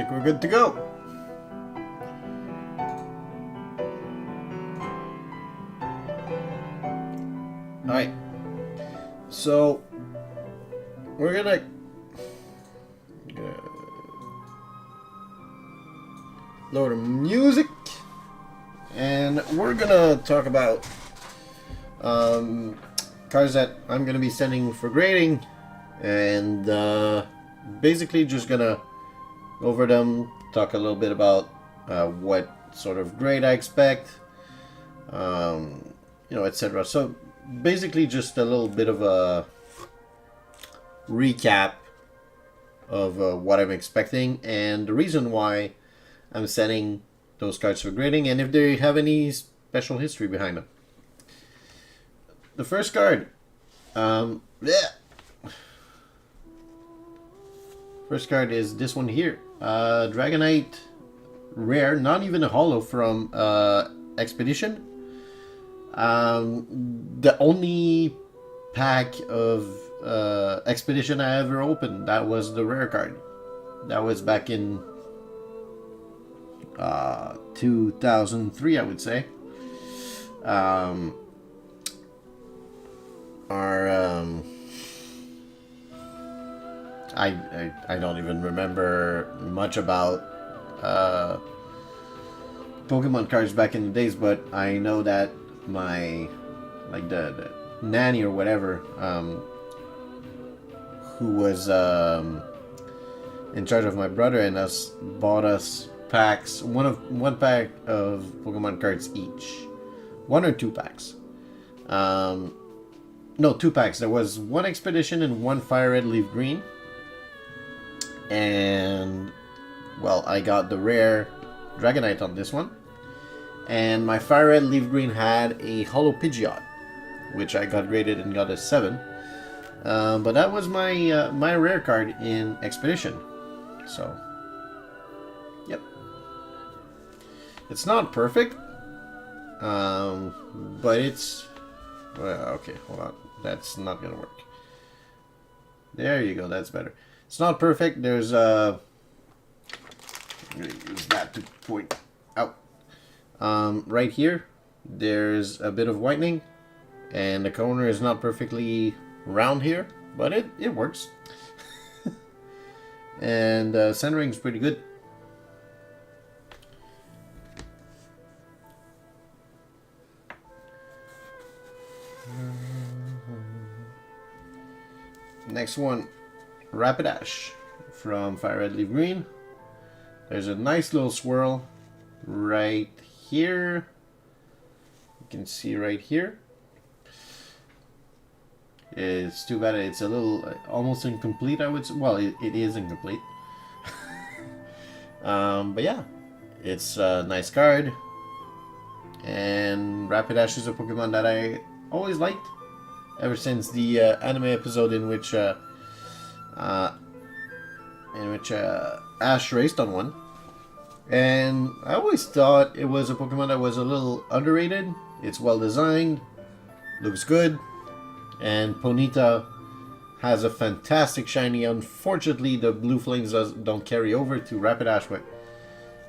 think we're good to go. Alright. So, we're gonna lower the music. And we're gonna talk about cards that I'm gonna be sending for grading. And basically just gonna go over them, talk a little bit about what sort of grade I expect, etc. So basically just a little bit of a recap of what I'm expecting and the reason why I'm sending those cards for grading and if they have any special history behind them. The first card, first card is this one here. Dragonite rare, not even a holo from Expedition. The only pack of Expedition I ever opened, that was the rare card. That was back in 2003, I would say. I don't even remember much about Pokemon cards back in the days, but I know that my the nanny or whatever who was in charge of my brother and us bought us packs, one pack of Pokemon cards each, one or two packs. No, two packs. There was one Expedition and one Fire Red Leaf Green. And, well, I got the rare Dragonite on this one. And my Fire Red Leaf Green had a Holo Pidgeot, which I got graded and got a 7. But that was my my rare card in Expedition. So, yep. It's not perfect. But it's... Well, okay, hold on. That's not gonna work. There you go, that's better. It's not perfect. There's I'm gonna use that to point out. Right here, there's a bit of whitening, and the corner is not perfectly round here, but it works. And centering is pretty good. Next one, Rapidash from Fire Red Leaf Green. There's a nice little swirl right here. You can see right here. It's too bad it's a little almost incomplete, I would say. Well, it is incomplete. But yeah, it's a nice card. And Rapidash is a Pokemon that I always liked. Ever since the anime episode in which Ash raced on one. And I always thought it was a Pokemon that was a little underrated. It's well designed, looks good, and Ponyta has a fantastic shiny. Unfortunately, the Blue Flames don't carry over to Rapidash, but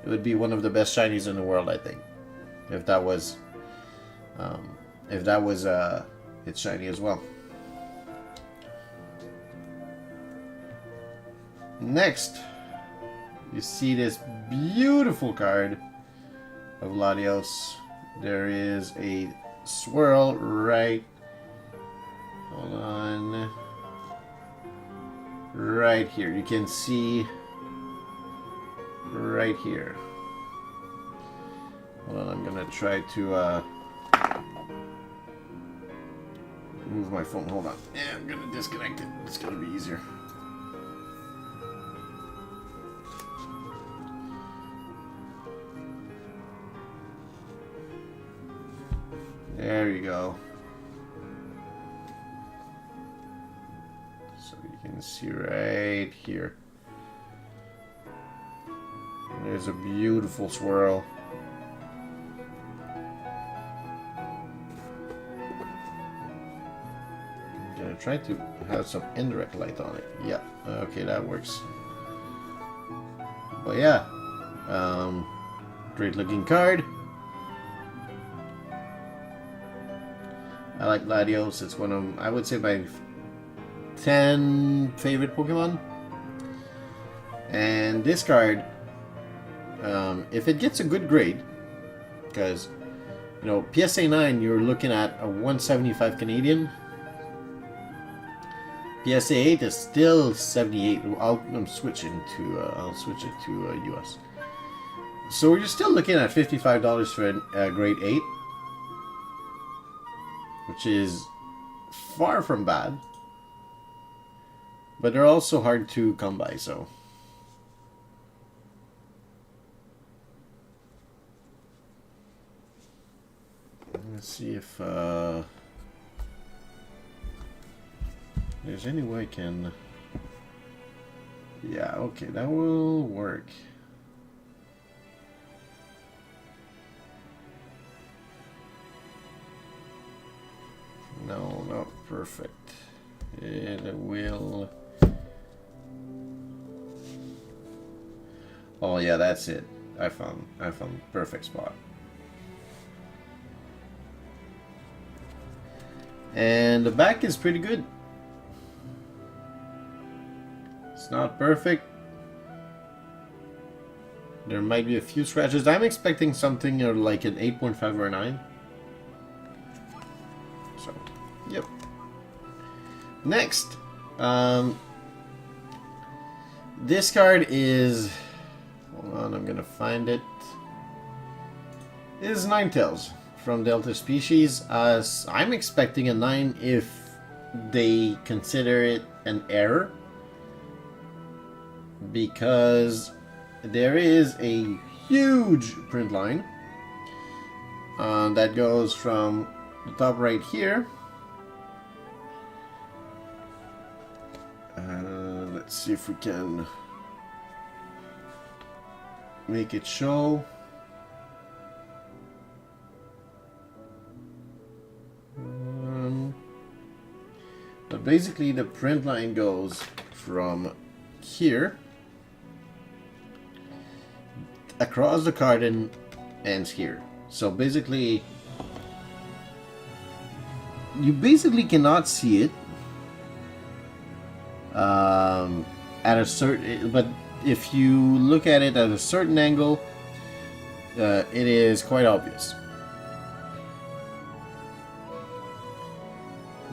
it would be one of the best shinies in the world, I think, if that was it's shiny as well. Next, you see this beautiful card of Latios. There is a swirl right, hold on, right here. You can see right here. Hold on, I'm gonna try to move my phone. Hold on. Yeah, I'm gonna disconnect it. It's gonna be easier. There you go. So you can see right here. There's a beautiful swirl. Try to have some indirect light on it. Yeah, okay, that works. But yeah, great looking card. I like Latios. It's one of, I would say, my 10 favorite Pokemon. And this card, if it gets a good grade, because, you know, PSA 9, you're looking at a 175 Canadian. PSA 8 is still 78. I'm switching to, I'll switch it to US. So you're still looking at $55 for a grade 8, which is far from bad. But they're also hard to come by, so. Let's see if there's any way I can. Yeah, okay, that will work. No, not perfect. It will. Oh yeah, that's it. I found perfect spot. And the back is pretty good. It's not perfect. There might be a few scratches. I'm expecting something like an 8.5 or a 9. So, yep. Next, this card is. Hold on, I'm gonna find it. It is Ninetales from Delta Species. I'm expecting a 9 if they consider it an error, because there is a huge print line that goes from the top right here. Let's see if we can make it show. But basically the print line goes from here across the card and ends here. So basically you cannot see it at a certain, but if you look at it at a certain angle, it is quite obvious.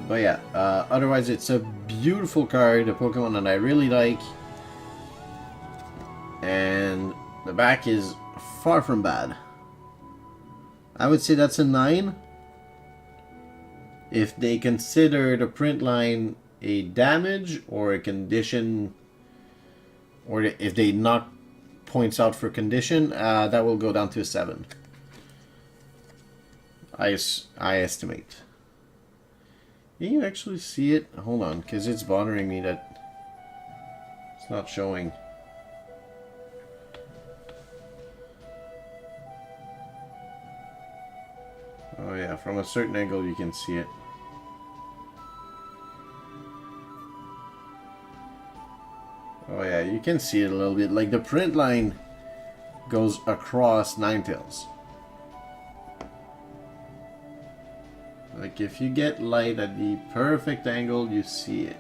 But yeah, otherwise it's a beautiful card, a Pokemon that I really like. And the back is far from bad. I would say that's a 9. If they consider the print line a damage or a condition, or if they knock points out for condition, that will go down to a 7. I estimate. Can you actually see it? Hold on, because it's bothering me that it's not showing. Oh yeah, from a certain angle you can see it. Oh yeah, you can see it a little bit. Like the print line goes across Ninetales. Like if you get light at the perfect angle, you see it.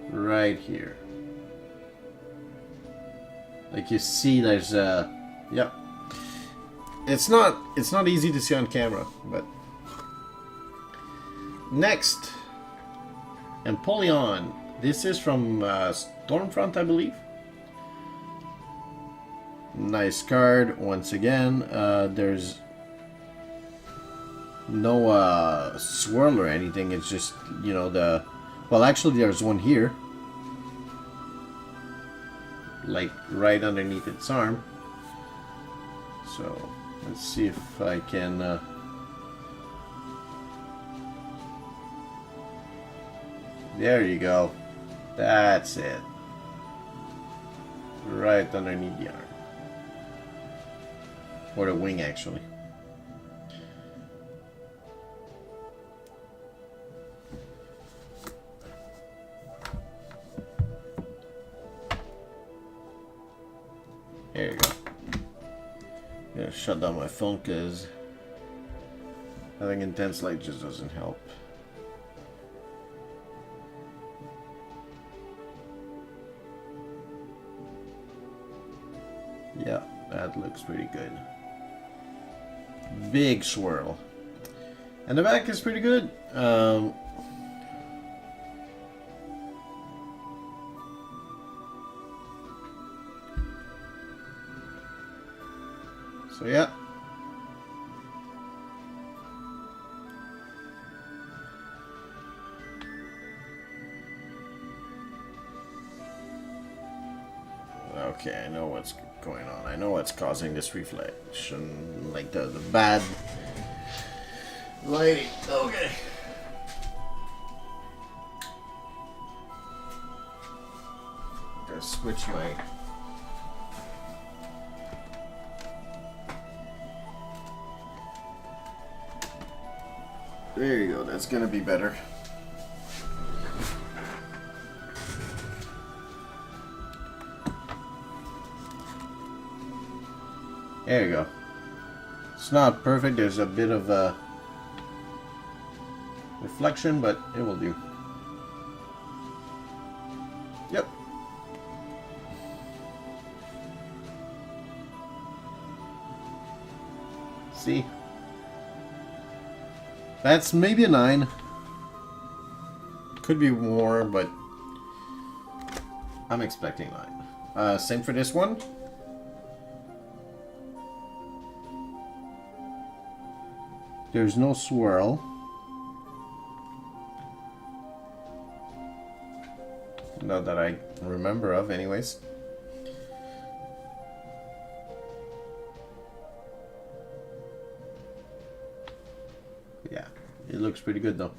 Right here. Like you see there's a... Yep. It's not easy to see on camera, but... Next. Empoleon. This is from Stormfront, I believe. Nice card, once again. There's no swirl or anything. It's just, you know, the... Well, actually, there's one here. Like, right underneath its arm. So, let's see if I can... There you go. That's it. Right underneath the arm. Or the wing, actually. Yeah, shut down my phone because having intense light just doesn't help. Yeah, that looks pretty good. Big swirl. And the back is pretty good. So yeah. Okay, I know what's going on. I know what's causing this reflection, like the bad lighting. Okay. Gotta switch my... There you go, that's gonna be better. There you go. It's not perfect, there's a bit of a reflection, but it will do. Yep. See? That's maybe a 9. Could be more, but I'm expecting 9. Same for this one. There's no swirl. Not that I remember of, anyways. Yeah, it looks pretty good though.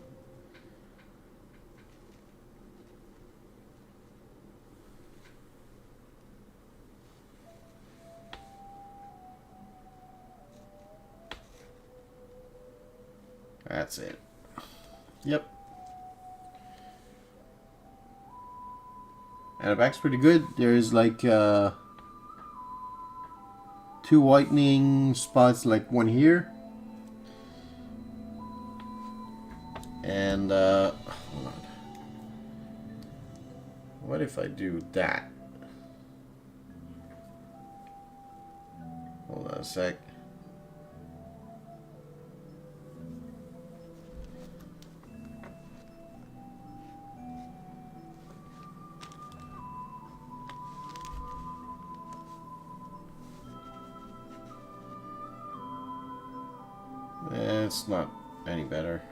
That's it. Yep. And the back's pretty good. There's like 2 whitening spots, like one here. And hold on. What if I do that? Hold on a sec. It's not any better.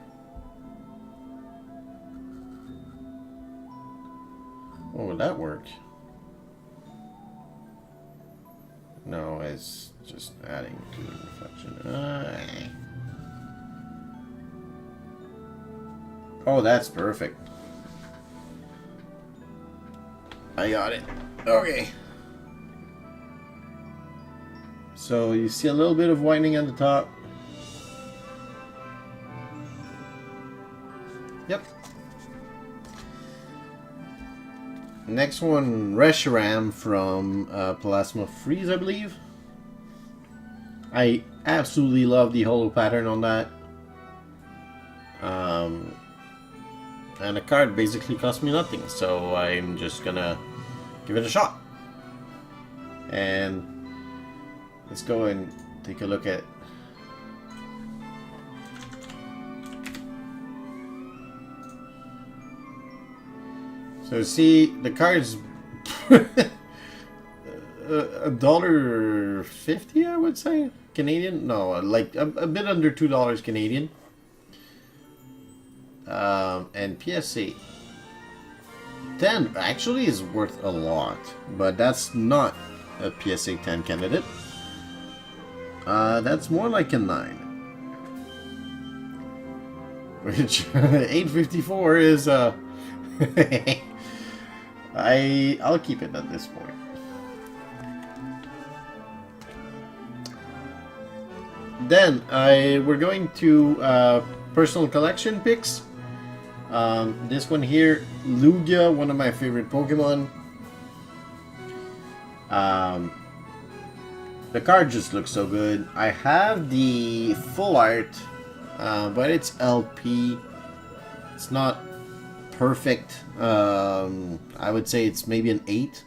Oh, would that work? No, it's just adding to the reflection. Oh, that's perfect. I got it. Okay. So you see a little bit of whitening on the top. Yep. Next one, Reshiram from Plasma Freeze, I believe. I absolutely love the holo pattern on that. And the card basically cost me nothing, so I'm just gonna give it a shot. And let's go and take a look at... So see, the card's $1.50, I would say, Canadian. No, like a bit under $2 Canadian. And PSA 10 actually is worth a lot, but that's not a PSA 10 candidate. That's more like a 9, which $8.54 is I'll keep it at this point. Then we're going to personal collection picks. This one here, Lugia, one of my favorite Pokemon. The card just looks so good. I have the full art, but it's LP. It's not perfect. I would say it's maybe an 8.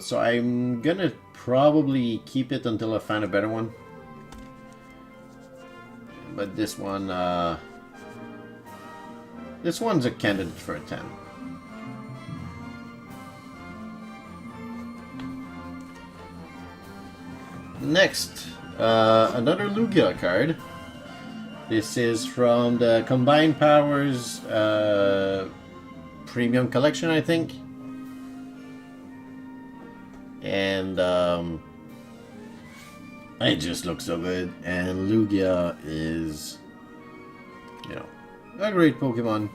So I'm gonna probably keep it until I find a better one. But this one's a candidate for a 10. Next, another Lugia card. This is from the Combined Powers Premium Collection, I think. And it just looks so good. And Lugia is, you know, a great Pokemon.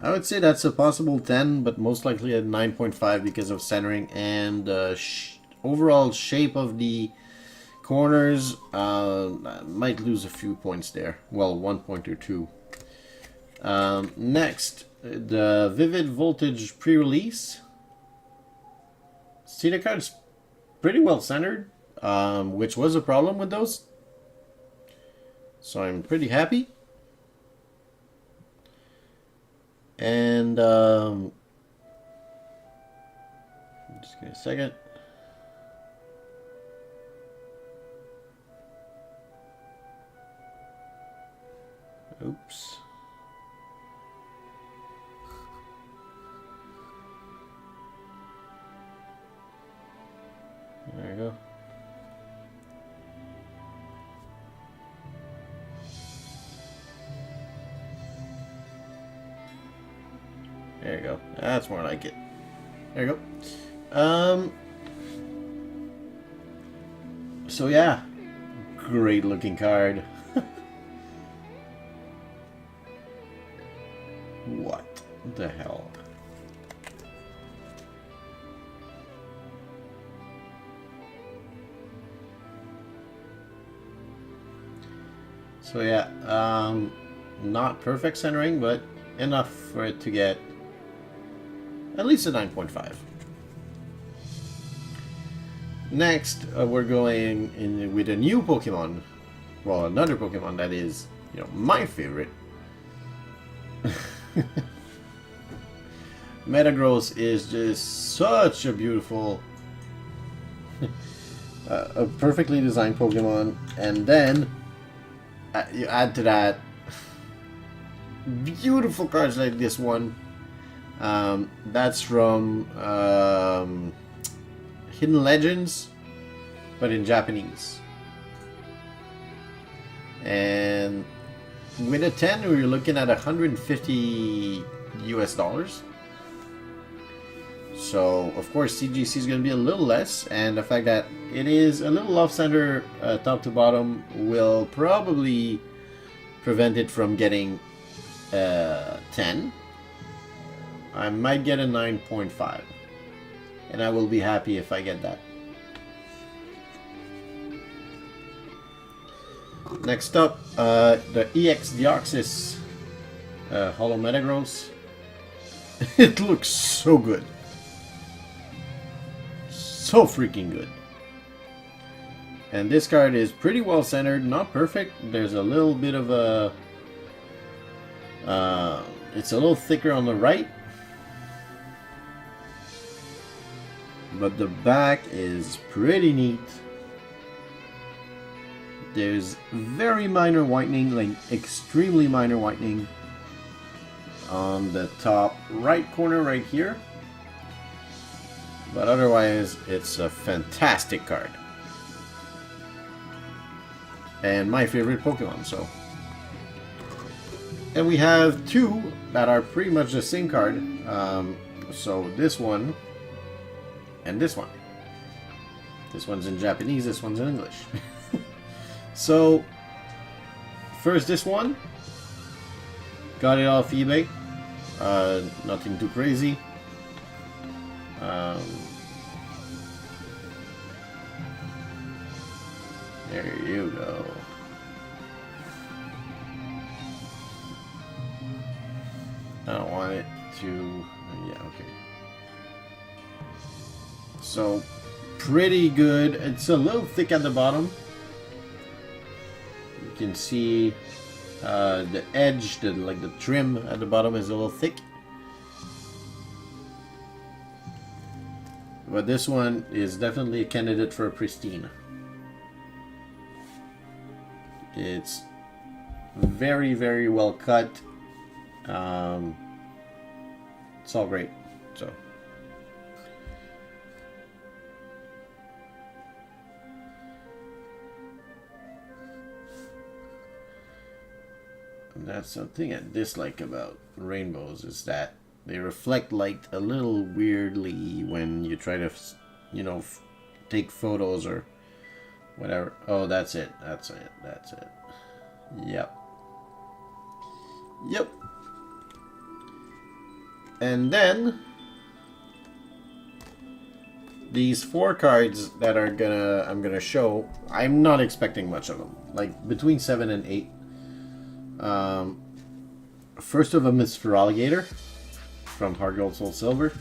I would say that's a possible 10, but most likely a 9.5 because of centering and overall shape of the corners. Might lose a few points there. Well, 1 point or 2. Next, the Vivid Voltage pre-release. See, the card's pretty well centered, which was a problem with those. So I'm pretty happy. And just give me a second. Oops. There you go. There you go. That's more like it. There you go. So yeah, great looking card. What the hell? So yeah, not perfect centering, but enough for it to get at least a 9.5. Next, we're going in with a new Pokemon. Well, another Pokemon that is, you know, my favorite. Metagross is just such a beautiful, a perfectly designed Pokemon, and then you add to that beautiful cards like this one. That's from Hidden Legends, but in Japanese. And with a 10, we're looking at $150 US. So, of course, CGC is going to be a little less, and the fact that it is a little off-center top to bottom will probably prevent it from getting 10. I might get a 9.5, and I will be happy if I get that. Next up, the EX Deoxys Holo Metagross. It looks so good. So freaking good. And this card is pretty well centered, not perfect. There's a little bit of a... it's a little thicker on the right. But the back is pretty neat. There's very minor whitening, like extremely minor whitening on the top right corner right here. But otherwise, it's a fantastic card. And my favorite Pokemon, so. And we have two that are pretty much the same card. So this one and this one. This one's in Japanese, this one's in English. So, first this one. Got it off eBay. Nothing too crazy. There you go. I don't want it to... yeah, okay. So, pretty good. It's a little thick at the bottom. You can see the edge, like the trim at the bottom is a little thick. But this one is definitely a candidate for a pristine. It's very, very well cut. It's all great. So. And that's something I dislike about rainbows, is that they reflect light a little weirdly when you try to, you know, take photos or whatever. Oh, that's it. That's it. That's it. Yep. Yep. And then these 4 cards that are I'm gonna show, I'm not expecting much of them. Like between 7 and 8. First of them is Feraligatr from Heart Gold Soul Silver,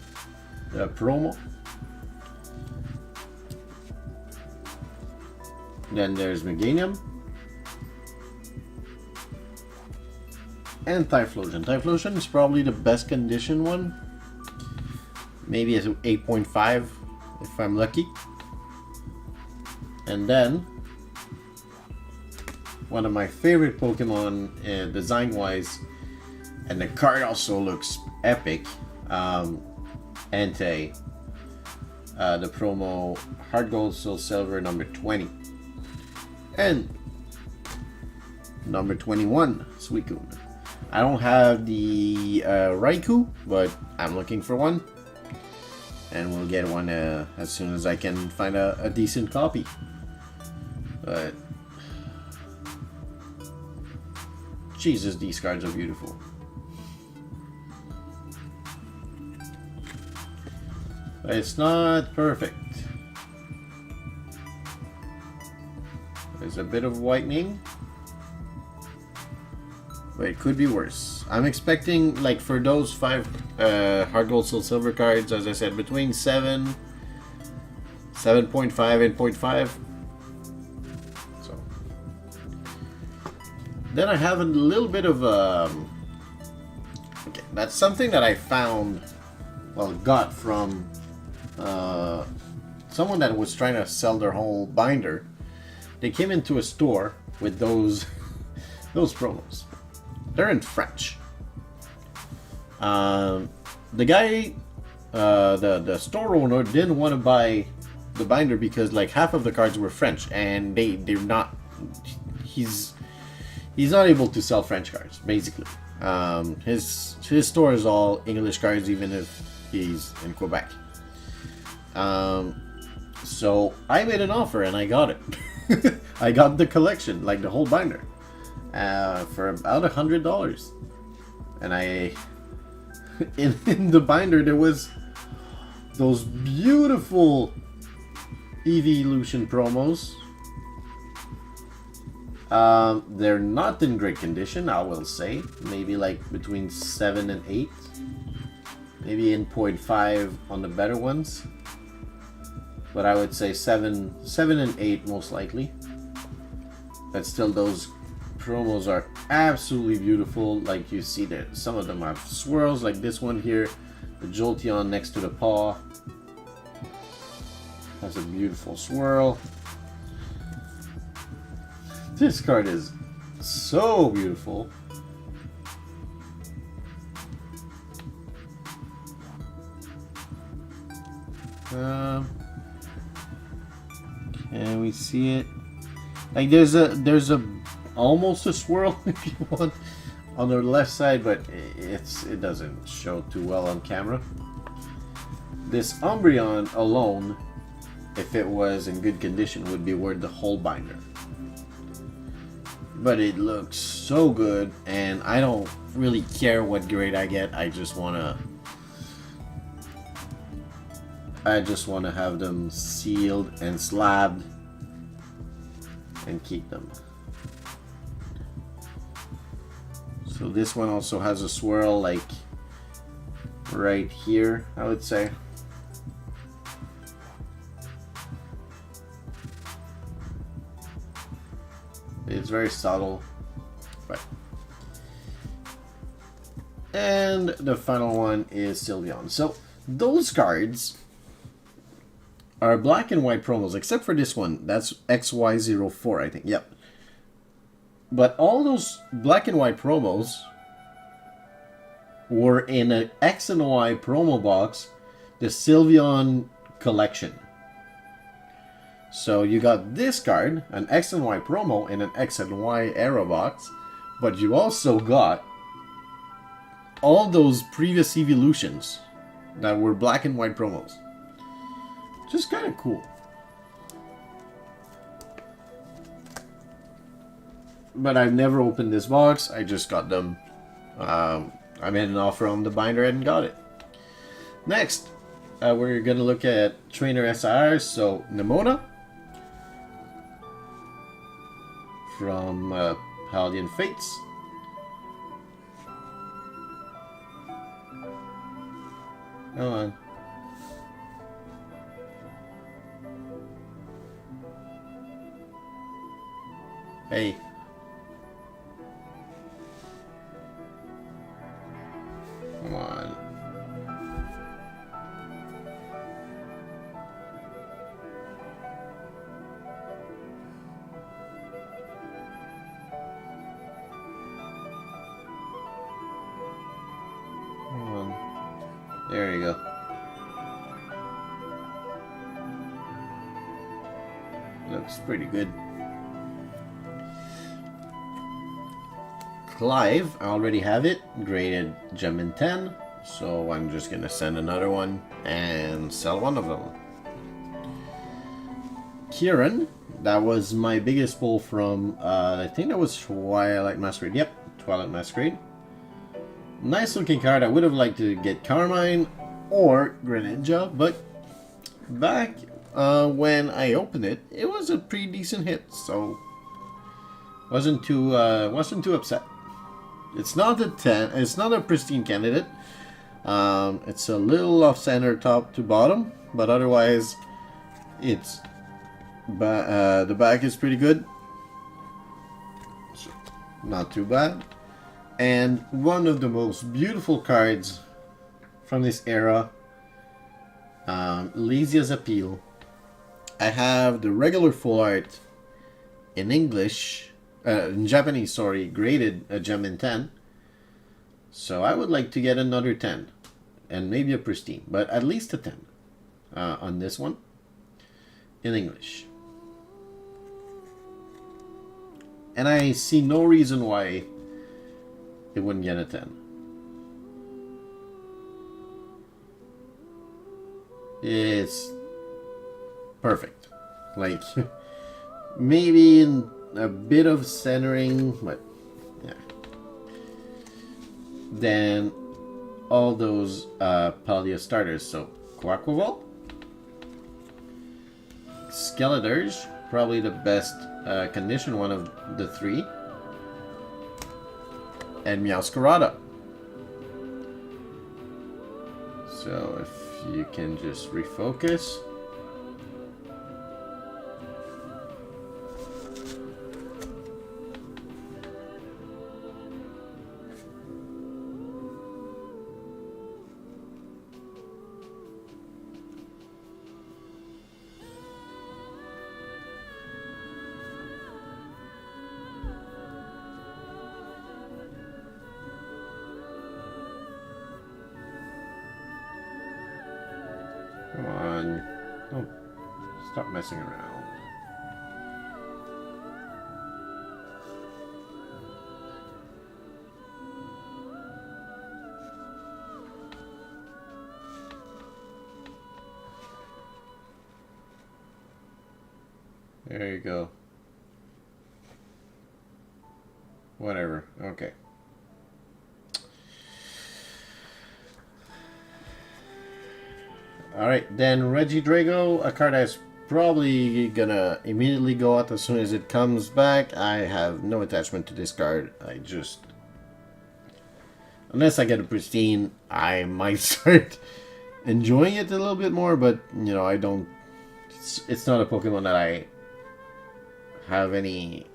the promo. Then there's Meganium and Typhlosion. Typhlosion is probably the best condition one. Maybe it's 8.5 if I'm lucky. And then one of my favorite Pokemon design-wise, and the card also looks epic, Entei, the promo Heart Gold Soul Silver number 20. And number 21, Suicune. I don't have the Raikou, but I'm looking for one. And we'll get one as soon as I can find a decent copy. But Jesus, these cards are beautiful. But it's not perfect. There's a bit of whitening, but it could be worse. I'm expecting, like, for those 5 Heart Gold Soul Silver cards, as I said, between 7, 7.5, and 0.5. So then I have a little bit of okay, that's something that I found, well, got from someone that was trying to sell their whole binder. They came into a store with those promos. They're in French. The guy, the store owner, didn't want to buy the binder because like half of the cards were French, and they're not. He's not able to sell French cards, basically. His store is all English cards, even if he's in Quebec. So I made an offer and I got it. I got the collection, like the whole binder, for about $100. And in the binder there was those beautiful Evolution promos. They're not in great condition, I will say. Maybe like between 7 and 8. Maybe in 0.5 on the better ones. But I would say 7 and 8 most likely. But still, those promos are absolutely beautiful. Like you see that some of them have swirls, like this one here, the Jolteon next to the paw has a beautiful swirl. This card is so beautiful. Can we see it? Like there's a almost a swirl if you want on the left side, but it doesn't show too well on camera. This Umbreon alone, if it was in good condition, would be worth the whole binder. But it looks so good, and I don't really care what grade I get. I just wanna have them sealed and slabbed and keep them. So this one also has a swirl, like right here, I would say. It's very subtle, but. And the final one is Sylveon. So those cards are black and white promos, except for this one. That's XY04, I think. Yep. But all those black and white promos were in an X and Y promo box, the Sylveon collection. So you got this card, an X and Y promo in an X and Y era box, but you also got all those previous evolutions that were black and white promos. Just kind of cool. But I've never opened this box. I just got them. I made an offer on the binder and got it. Next, we're going to look at Trainer SIR. So, Nemona from Paladin Fates. Come on. Hey. Come on. Come on. There you go. Looks pretty good. Clive, I already have it, graded gem in 10, so I'm just gonna send another one and sell one of them. Kieran, that was my biggest pull from, I think that was Twilight Masquerade. Yep, Twilight Masquerade. Nice looking card. I would have liked to get Carmine or Greninja, but back when I opened it, it was a pretty decent hit, so wasn't too upset. It's not a 10. It's not a pristine candidate. It's a little off center, top to bottom, but otherwise, it's the back is pretty good. So, not too bad. And one of the most beautiful cards from this era, Lysia's Appeal. I have the regular full art in English. In Japanese, sorry, graded a gem in 10. So I would like to get another 10. And maybe a pristine, but at least a 10 on this one in English. And I see no reason why it wouldn't get a 10. It's perfect. Like, maybe in a bit of centering, but yeah. Then all those Paldea starters. So Quaquaval, Skeletor's, probably the best condition one of the three, and Meowscarada. So if you can just refocus. Come on. Don't stop messing around. There you go. Whatever. Okay. Alright, then Regidrago, a card that's probably gonna immediately go out as soon as it comes back. I have no attachment to this card. unless I get a pristine, I might start enjoying it a little bit more, but, you know, I don't... It's not a Pokemon that I have any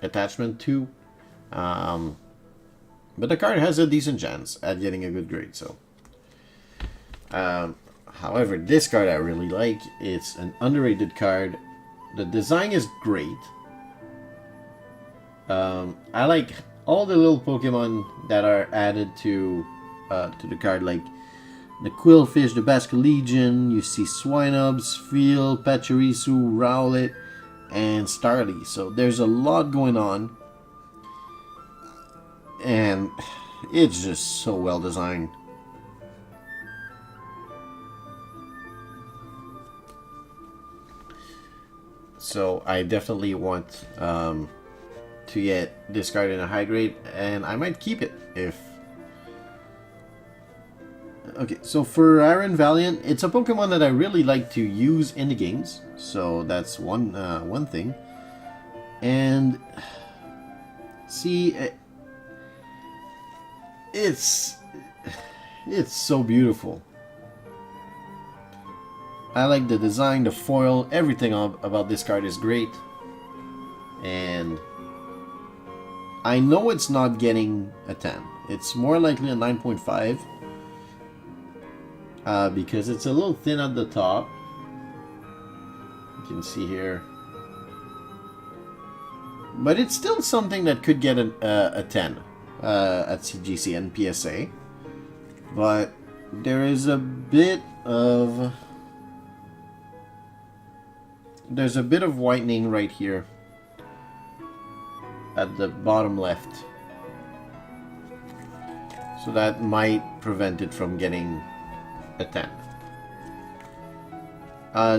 attachment to. But the card has a decent chance at getting a good grade, so... however, this card I really like. It's an underrated card. The design is great. I like all the little Pokemon that are added to the card, like the Quillfish, the Basculegion. You see Swinubs, Feel, Pachirisu, Rowlet, and Starly. So there's a lot going on, and it's just so well designed. So I definitely want to get this card in a high grade, and I might keep it if... Okay, so for Iron Valiant, it's a Pokemon that I really like to use in the games, so that's one thing. And see, it's so beautiful. I like the design, the foil, everything about this card is great. And I know it's not getting a 10. It's more likely a 9.5. Because it's a little thin at the top. You can see here. But it's still something that could get a 10 at CGC and PSA. But there is a bit of... There's a bit of whitening right here at the bottom left, so that might prevent it from getting a 10.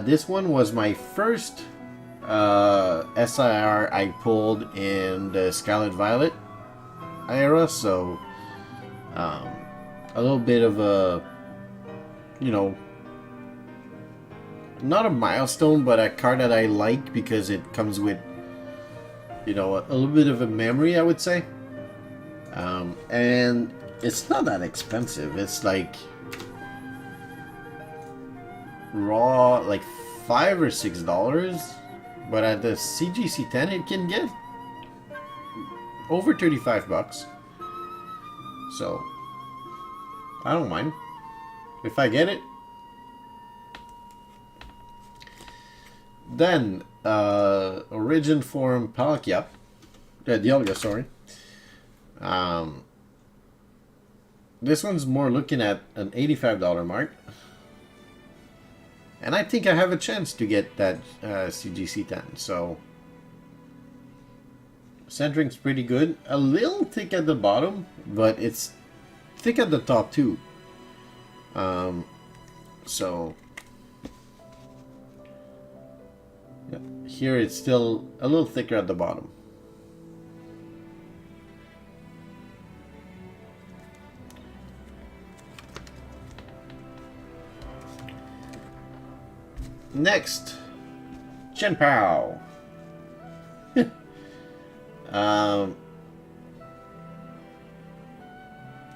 This one was my first SIR I pulled in the Scarlet Violet era, so a little bit of a, you know, not a milestone, but a card that I like because it comes with, you know, a little bit of a memory, I would say. And it's not that expensive. It's like raw, like $5 or $6. But at the CGC 10, it can get over 35 bucks. So I don't mind if I get it. Then, Origin Form Palkia, Dialga, sorry. This one's more looking at an $85 mark. And I think I have a chance to get that CGC 10, so... Centering's pretty good. A little thick at the bottom, but it's thick at the top too. So... Here it's still a little thicker at the bottom. Next, Chenpao.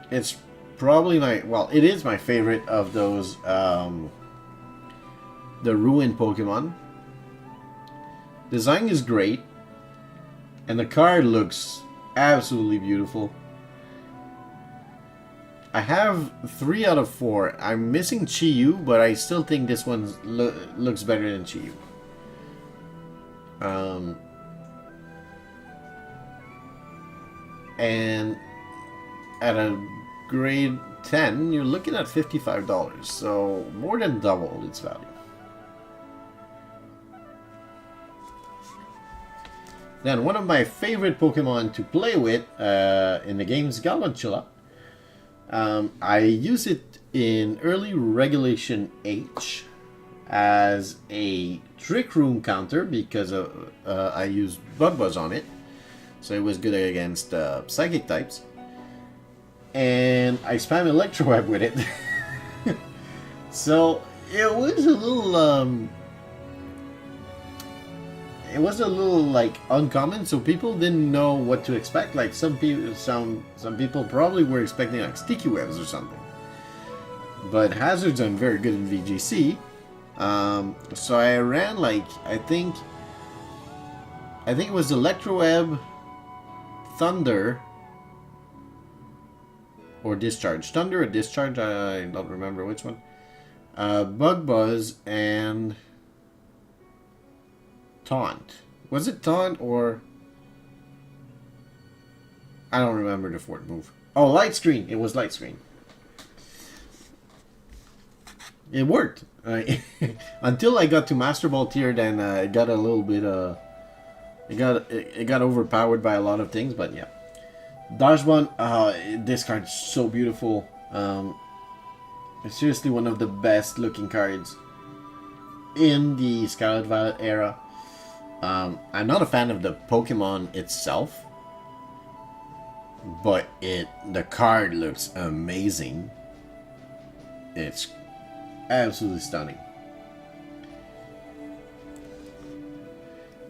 It's probably my, well, it is my favorite of those, the Ruin Pokemon. Design is great, and the card looks absolutely beautiful. I have 3 out of 4. I'm missing Chi-Yu, but I still think this one looks better than Chi-Yu. And at a grade 10, you're looking at $55, so more than double its value. Then one of my favorite Pokemon to play with in the game's Galvantula. I use it in early Regulation H as a Trick Room counter because I used Bug Buzz on it. So it was good against Psychic types. And I spam Electroweb with it. So it was a little... it was a little like uncommon, so people didn't know what to expect. Like some people probably were expecting like sticky webs or something. But hazards I'm very good in VGC. So I ran like I think it was Electroweb, Thunder, or Discharge. Thunder or Discharge, I don't remember which one. Bug Buzz and Taunt. Was it Taunt or... I don't remember the fourth move. Oh, Light Screen. It was Light Screen. It worked. Until I got to Master Ball tier, then it got a little bit... It got overpowered by a lot of things, but yeah. Dodgebomb, this card is so beautiful. It's seriously one of the best looking cards in the Scarlet Violet era. I'm not a fan of the Pokemon itself, but the card looks amazing. It's absolutely stunning.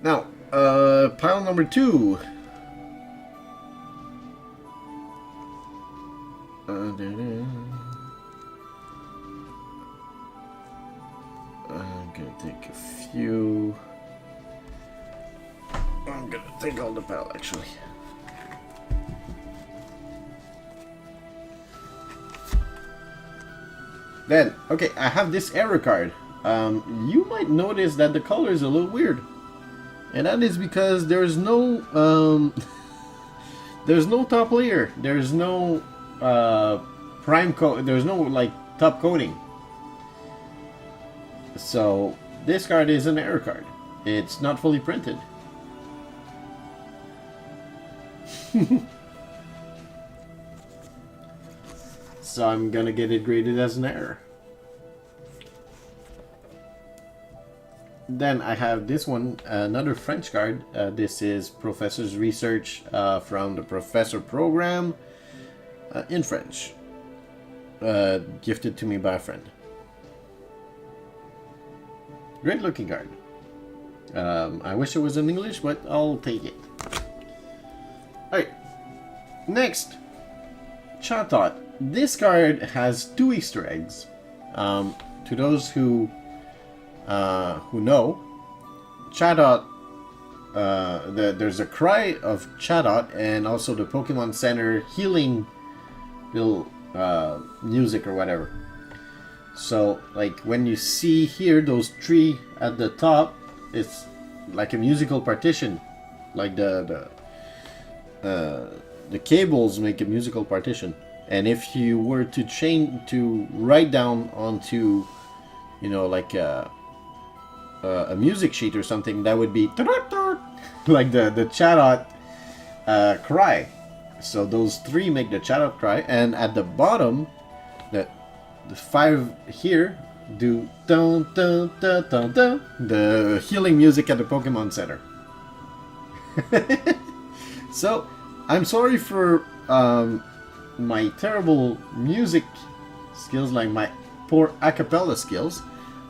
Now, pile number 2. I'm gonna take a few. I'm gonna take all the pile actually. Then, okay, I have this error card. You might notice that the color is a little weird. And that is because there's no there's no top layer. There's no prime coat. There's no like top coating. So this card is an error card. It's not fully printed. So I'm gonna get it graded as an error. Then I have this one, another French card. This is Professor's Research from the Professor program in French. Gifted to me by a friend. Great looking card. I wish it was in English, but I'll take it. Alright. Next. Chatot. This card has 2 Easter eggs. To those who know, Chatot, there's a cry of Chatot and also the Pokemon Center healing little music or whatever. So, like, when you see here those 3 at the top, it's like a musical partition. Like the cables make a musical partition. And if you were to write down onto, you know, like a music sheet or something, that would be like the Chatot cry. So those 3 make the Chatot cry, and at the bottom, the 5 here do dun dun dun dun dun, the healing music at the Pokemon Center. So I'm sorry for my terrible music skills, like my poor a cappella skills,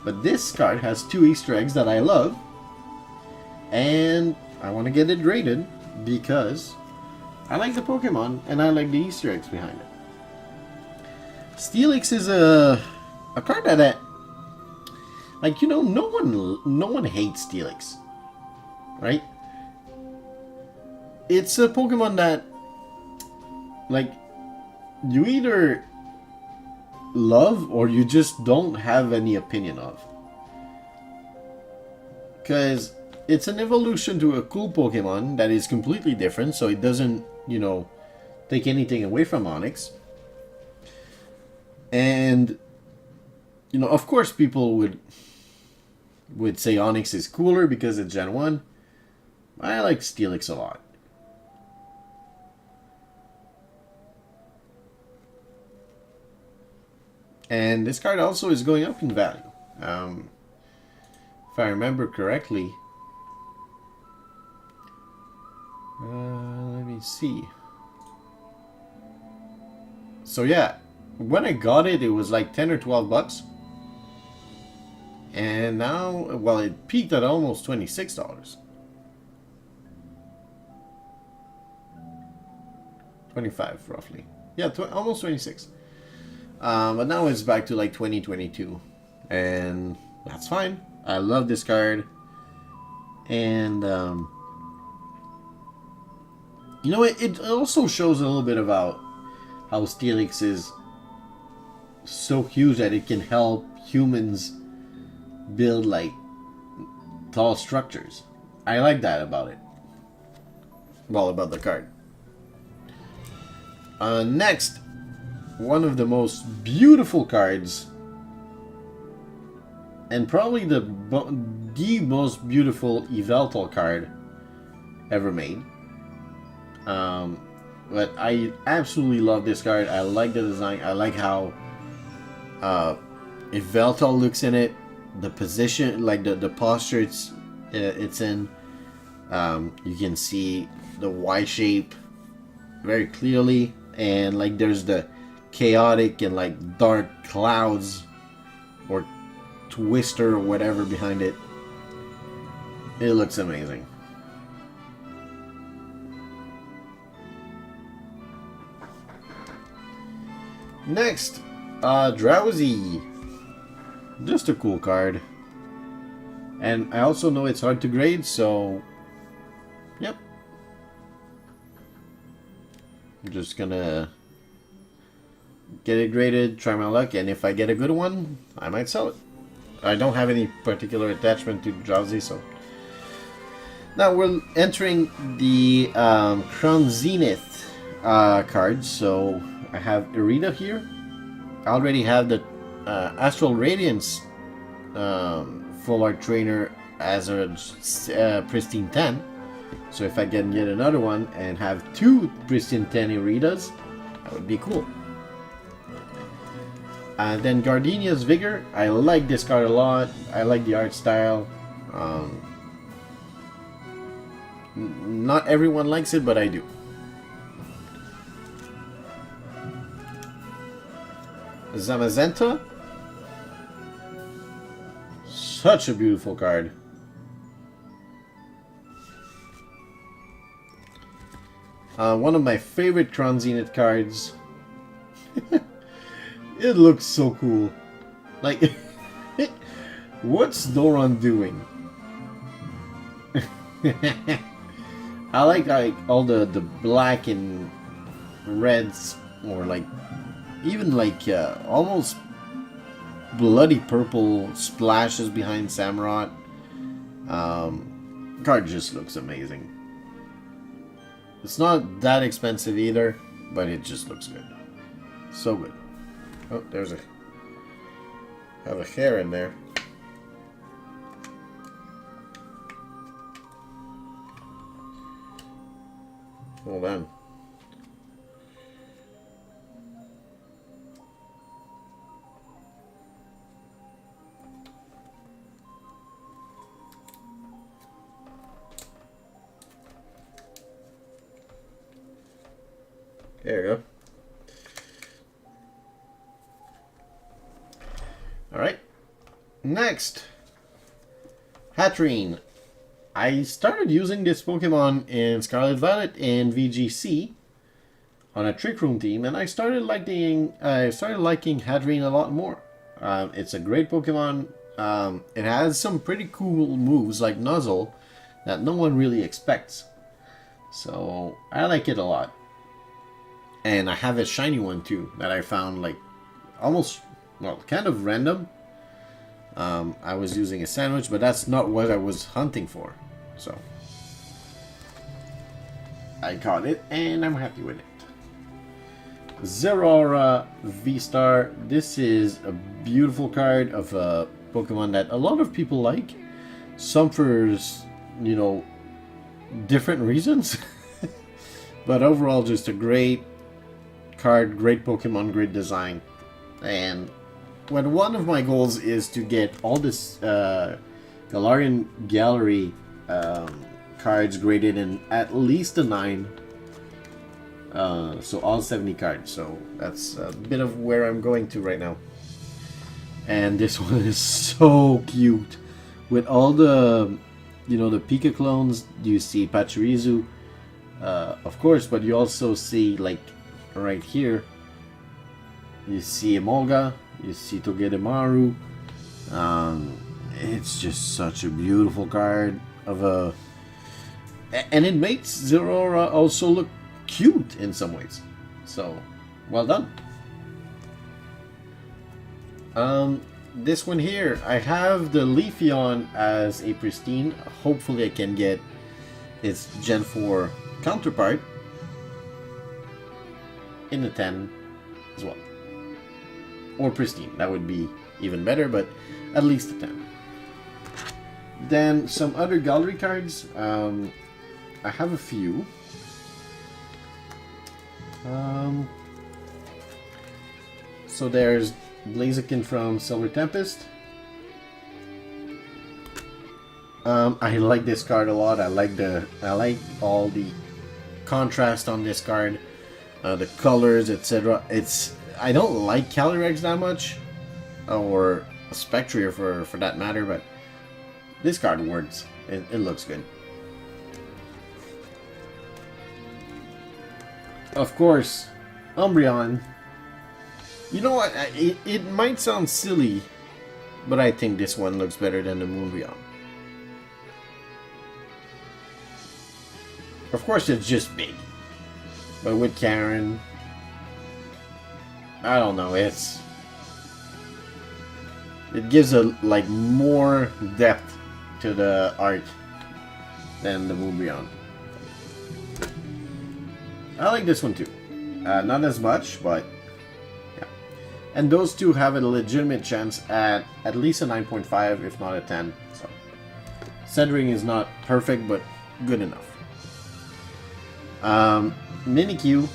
but this card has 2 Easter eggs that I love, and I want to get it graded because I like the Pokemon and I like the Easter eggs behind it. Steelix is a card that, like, you know, no one hates Steelix, right? It's a Pokemon that, like, you either love or you just don't have any opinion of. Because it's an evolution to a cool Pokemon that is completely different, so it doesn't, you know, take anything away from Onix. And, you know, of course people would say Onix is cooler because it's Gen 1. I like Steelix a lot. And this card also is going up in value. If I remember correctly. Let me see. So yeah, when I got it, it was like 10 or 12 bucks. And now, well, it peaked at almost $26. 25 roughly. Yeah, almost 26. But now it's back to like 2022. And that's fine. I love this card. And, you know, it also shows a little bit about how Steelix is so huge that it can help humans build, like, tall structures. I like that about it. Well, about the card. Next, one of the most beautiful cards, and probably the most beautiful Yveltal card ever made. But I absolutely love this card. I like the design. I like how Yveltal looks in it. The position, like the posture it's in. You can see the Y shape very clearly, and like there's the chaotic and like dark clouds or twister or whatever behind it. It looks amazing. Next, Drowsy. Just a cool card. And I also know it's hard to grade, so yep. I'm just gonna get it graded, try my luck, and if I get a good one, I might sell it. I don't have any particular attachment to Drowsy, so. Now we're entering the Crown Zenith cards, so I have Irida here. I already have the Astral Radiance Full Art Trainer as a Pristine 10. So if I can get another one and have two Pristine 10 Iridas, that would be cool. And then Gardenia's Vigor. I like this card a lot. I like the art style. Not everyone likes it, but I do. Zamazenta. Such a beautiful card. One of my favorite Crown Zenith cards. It looks so cool. Like, what's Doron doing? I like all the black and reds, or like even like almost bloody purple splashes behind Samurott. Card just looks amazing. It's not that expensive either, but it just looks good. So good. Oh, there's have a hair in there. Hold on. There you go. Alright. Next. Hatterene. I started using this Pokemon in Scarlet Violet and VGC on a Trick Room team, and I started liking Hatterene a lot more. It's a great Pokemon. It has some pretty cool moves like Nuzzle that no one really expects. So I like it a lot. And I have a shiny one too that I found like almost, well, kind of random. I was using a sandwich, but that's not what I was hunting for. So I caught it and I'm happy with it. Zeraora V-Star. This is a beautiful card of a Pokemon that a lot of people like. Some for, you know, different reasons. But overall just a great card, great Pokemon, great design. And when one of my goals is to get all this Galarian Gallery cards graded in at least a 9. So all 70 cards. So that's a bit of where I'm going to right now. And this one is so cute. With all the, you know, the Pika clones, you see Pachirisu, of course, but you also see, like, right here, you see Emolga, you see Togedemaru. It's just such a beautiful card of a... And it makes Zeraora also look cute in some ways. So, well done. This one here, I have the Leafeon as a pristine. Hopefully I can get its Gen 4 counterpart in the 10 as well. Or pristine, that would be even better, but at least a 10. Then some other gallery cards. I have a few. So there's Blaziken from Silver Tempest. I like this card a lot. I like all the contrast on this card, the colors, etc. I don't like Calyrex that much, or Spectria for that matter, but this card works. It looks good. Of course, Umbreon. You know what? It might sound silly, but I think this one looks better than the Moonbreon. Of course, it's just big. But with Karen, I don't know. It gives a more depth to the art than the Moonbreon. I like this one too. Not as much, but yeah. And those two have a legitimate chance at least a 9.5, if not a 10. So centering is not perfect, but good enough. Mimikyu,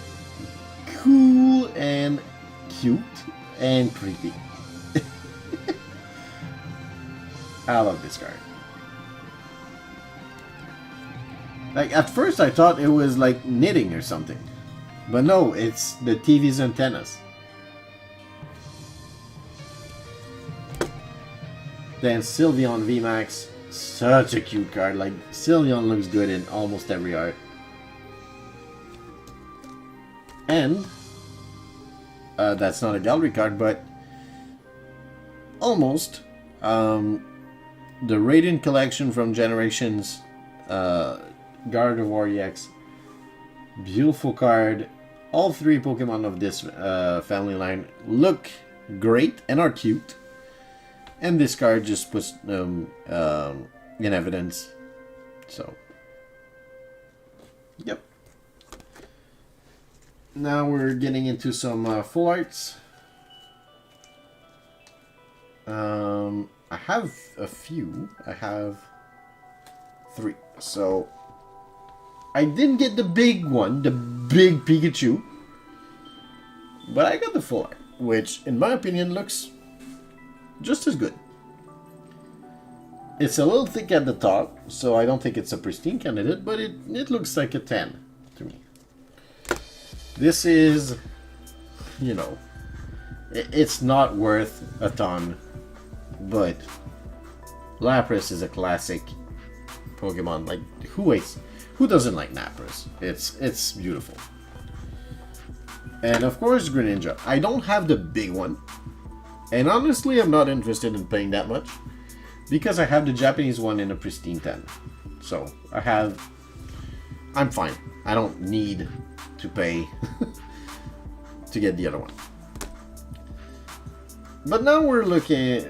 cool and cute and creepy. I love this card. Like, at first I thought it was like knitting or something. But no, it's the TV's antennas. Then Sylveon VMAX, such a cute card. Like, Sylveon looks good in almost every art. And, that's not a gallery card, but almost. The Radiant Collection from Generations, Gardevoir EX. Beautiful card. All three Pokemon of this family line look great and are cute. And this card just puts them in evidence. So, yep. Now we're getting into some full arts. I have a few. I have 3. So, I didn't get the big one, the big Pikachu. But I got the full art, which in my opinion looks just as good. It's a little thick at the top, so I don't think it's a pristine candidate, but it looks like a 10 to me. This is, you know, it's not worth a ton, but Lapras is a classic Pokemon. Like, who doesn't like Lapras? It's beautiful. And of course, Greninja. I don't have the big one, and honestly, I'm not interested in paying that much because I have the Japanese one in a pristine 10. So I'm fine. I don't need to pay to get the other one. But now we're looking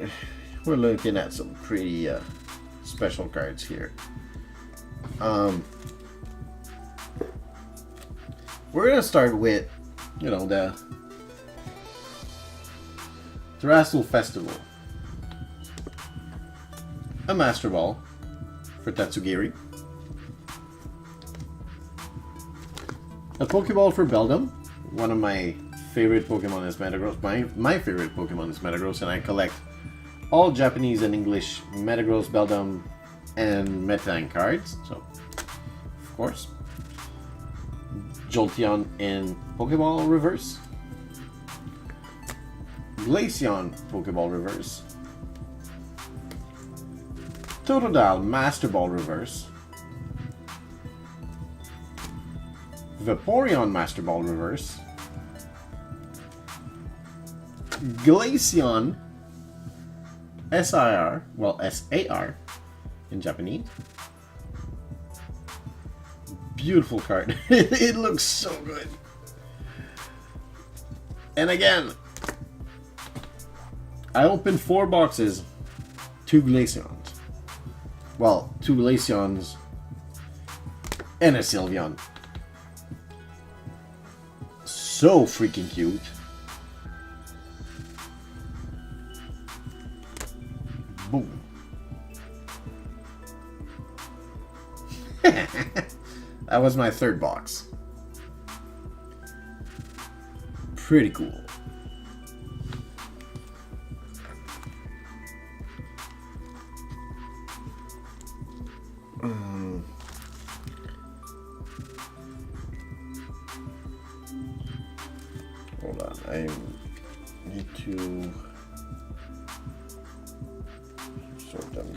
at some pretty special cards here. We're gonna start with, you know, the Terastal Festival. A Master Ball for Tatsugiri. A Pokeball for Beldum. One of my favorite Pokemon is Metagross. My favorite Pokemon is Metagross, and I collect all Japanese and English Metagross, Beldum, and Metang cards. So, of course. Jolteon in Pokeball Reverse. Glaceon Pokeball Reverse. Totodile Master Ball Reverse. Vaporeon Master Ball Reverse, Glaceon SIR, well SAR in Japanese. Beautiful card. It looks so good. And again, I opened 4 boxes, 2 Glaceons. Well, 2 Glaceons and a Sylveon. So freaking cute. Boom. That was my 3rd box. Pretty cool. Hold on, I need to sort them.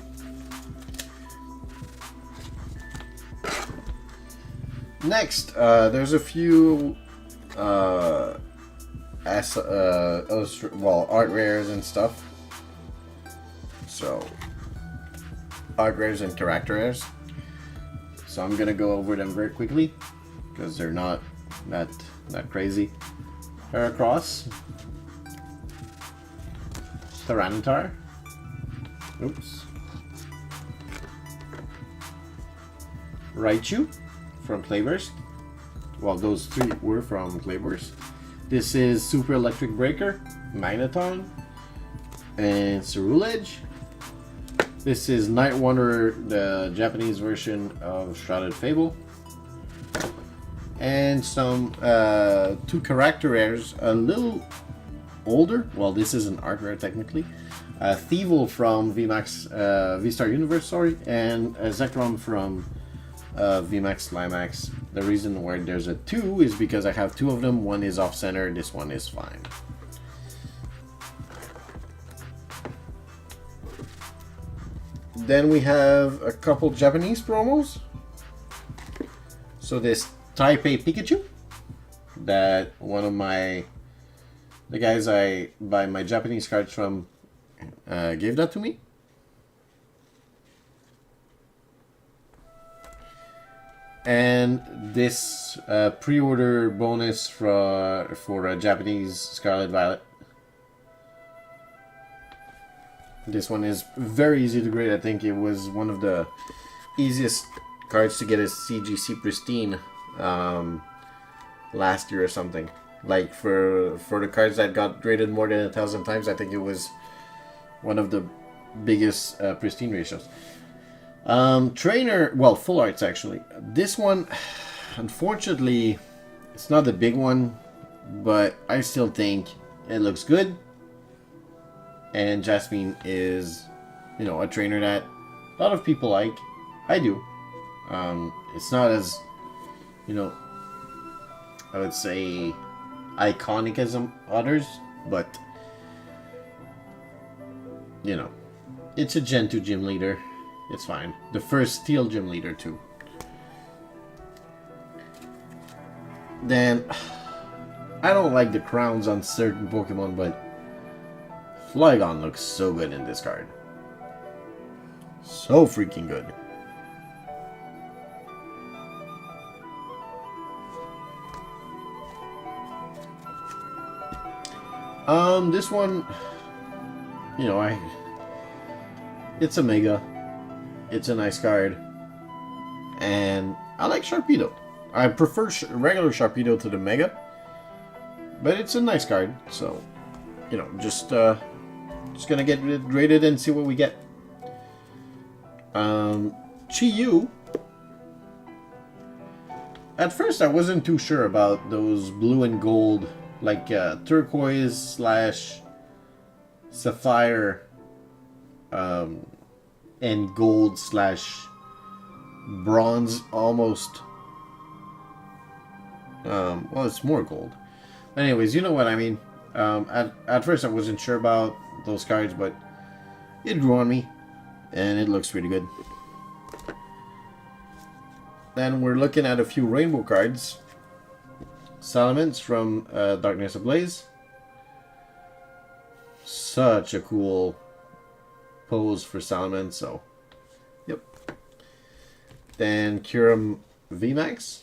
Next, there's a few art rares and stuff. So, art rares and character rares. So I'm gonna go over them very quickly because they're not that crazy. Heracross, Tyranitar, oops, Raichu from Clayburst. Well, those 3 were from Clayburst. This is Super Electric Breaker, Magneton, and Ceruledge. This is Night Wanderer, the Japanese version of Shrouded Fable. And some 2 character rares, a little older. Well, this is an art rare technically. Thievul from V-Star Universe, sorry, and Zekrom from VMAX Climax. The reason why there's a 2 is because I have 2 of them. One is off center, this one is fine. Then we have a couple Japanese promos. So this Taipei Pikachu, that one of the guys I buy my Japanese cards from gave that to me. And this pre-order bonus for a Japanese Scarlet Violet. This one is very easy to grade. I think it was one of the easiest cards to get a CGC Pristine last year or something. Like for the cards that got graded more than 1,000 times, I think it was one of the biggest Pristine ratios. Trainer, well, full arts actually. This one, unfortunately, it's not the big one, but I still think it looks good. And Jasmine is, a trainer that a lot of people like. I do. It's not as, I would say iconic as others, but, it's a Gen 2 gym leader. It's fine. The first Steel gym leader too. Then, I don't like the crowns on certain Pokemon, but Flygon looks so good in this card. So freaking good. This one, it's a Mega. It's a nice card. And I like Sharpedo. I prefer regular Sharpedo to the Mega. But it's a nice card, so, just gonna get it graded and see what we get. Chi-Yu. At first I wasn't too sure about those blue and gold, like turquoise / sapphire and gold / bronze almost. Well, it's more gold. Anyways, you know what I mean. At first I wasn't sure about those cards, but it grew on me and it looks really good. Then we're looking at a few rainbow cards. Salamence from Darkness Ablaze. Such a cool pose for Salamence, so yep. Then Kyurem VMAX.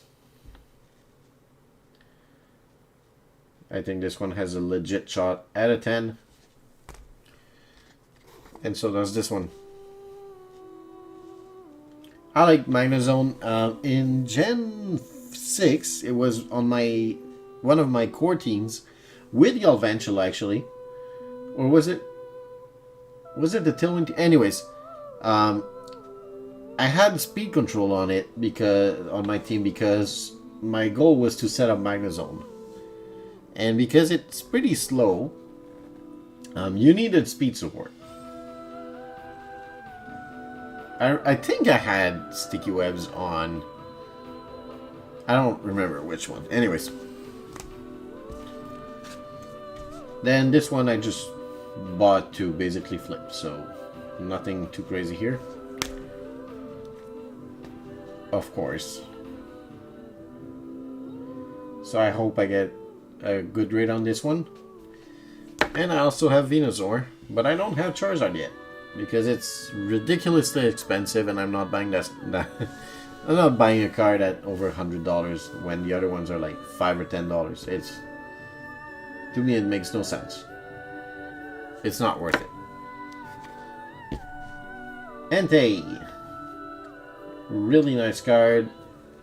I think this one has a legit shot at a 10. And so does this one. I like Magnezone. In Gen 6, it was on one of my core teams with Galvantula actually. Or was it the Tailwind? Anyways, I had speed control on it on my team because my goal was to set up Magnezone. And because it's pretty slow, you needed speed support. I think I had Sticky Webs on. I don't remember which one. Anyways. Then this one I just bought to basically flip. So nothing too crazy here. Of course. So I hope I get a good rate on this one. And I also have Venusaur. But I don't have Charizard yet. Because it's ridiculously expensive, and I'm not buying that. I'm not buying a card at over $100 when the other ones are like $5 or $10. To me, it makes no sense. It's not worth it. Entei, really nice card.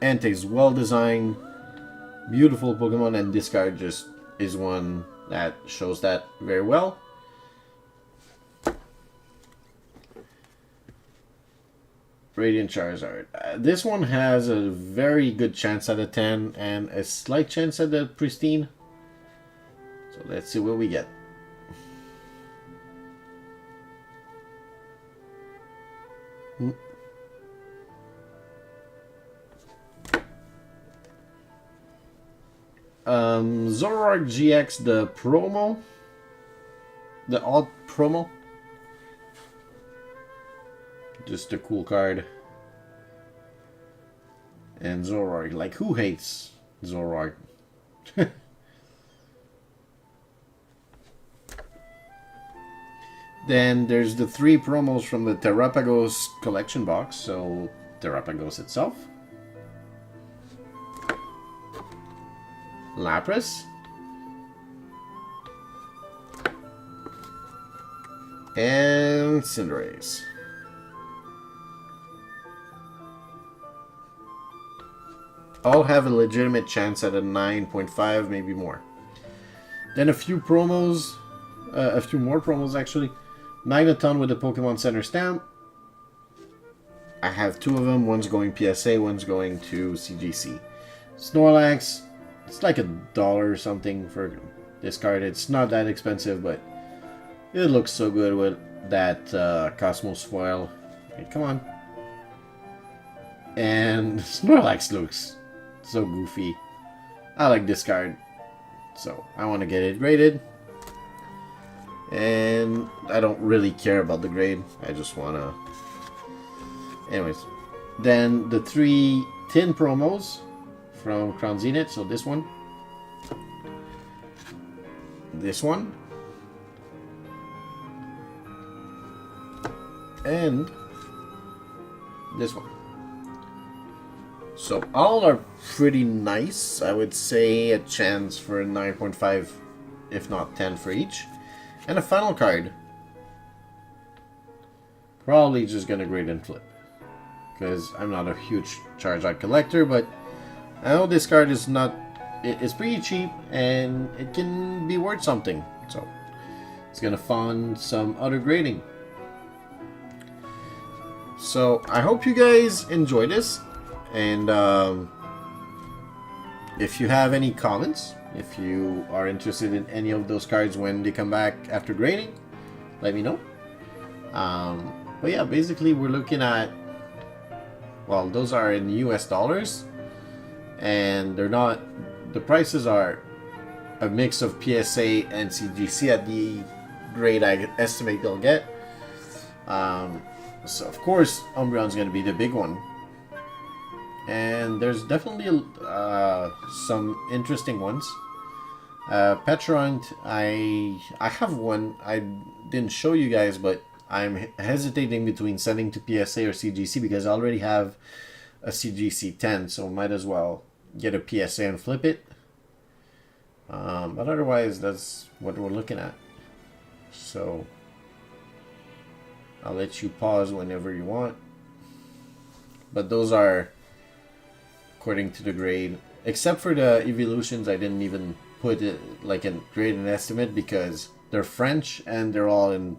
Entei's well designed, beautiful Pokemon, and this card just is one that shows that very well. Radiant Charizard. This one has a very good chance at a 10 and a slight chance at the Pristine. So let's see what we get. Zoroark GX, the promo. The odd promo. Just a cool card. And Zoroark. Like, who hates Zoroark? Then there's the 3 promos from the Terrapagos collection box. So, Terrapagos itself. Lapras. And Cinderace. All have a legitimate chance at a 9.5, maybe more. Then a few promos, a few more promos actually. Magneton with the Pokemon Center stamp. I have 2 of them. One's going PSA, one's going to CGC. Snorlax, it's like $1 or something for this card. It's not that expensive, but it looks so good with that Cosmos foil. Okay, come on. And Snorlax looks so goofy. I like this card, so I want to get it graded. And I don't really care about the grade. I just want to... Anyways. Then the 3 tin promos from Crown Zenith. So this one. This one. And this one. So all are pretty nice. I would say a chance for a 9.5, if not 10 for each. And a final card. Probably just gonna grade and flip. Because I'm not a huge Charizard collector, but I know this card is not... It's pretty cheap and it can be worth something. So it's gonna fund some other grading. So I hope you guys enjoy this. And if you have any comments, if you are interested in any of those cards when they come back after grading, let me know. But yeah, basically we're looking at, well, those are in US dollars, and they're not, the prices are a mix of PSA and CGC at the grade I estimate they'll get. So of course Umbreon's going to be the big one. and there's definitely some interesting ones. Petrunt, I have one. I didn't show you guys, but I'm hesitating between sending to PSA or CGC because I already have a CGC 10, so might as well get a PSA and flip it. But otherwise, that's what we're looking at. So I'll let you pause whenever you want. But those are according to the grade. Except for the evolutions, I didn't even put it like a grade and estimate because they're French and they're all in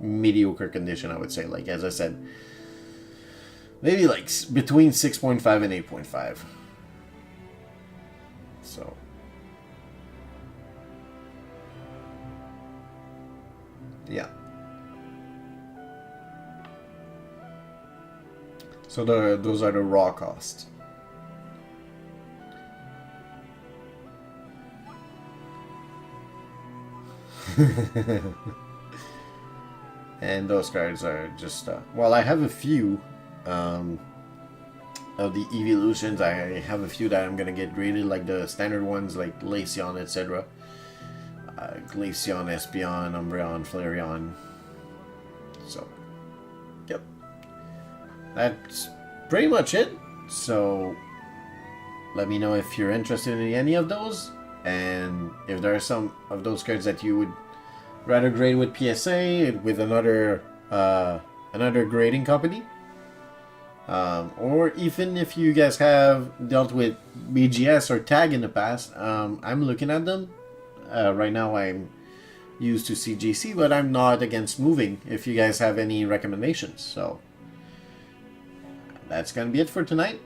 mediocre condition, I would say. Like, as I said, maybe like between 6.5 and 8.5. So yeah. So those are the raw costs. And those cards are just well, I have a few of the evolutions. I have a few that I'm gonna get graded, like the standard ones, like Glaceon, etc. Glaceon, Espeon, Umbreon, Flareon. So, yep, that's pretty much it. So, let me know if you're interested in any of those, and if there are some of those cards that you would rather grade with PSA with another grading company, or even if you guys have dealt with BGS or Tag in the past. I'm looking at them right now. I'm used to CGC, but I'm not against moving if you guys have any recommendations. So that's gonna be it for tonight.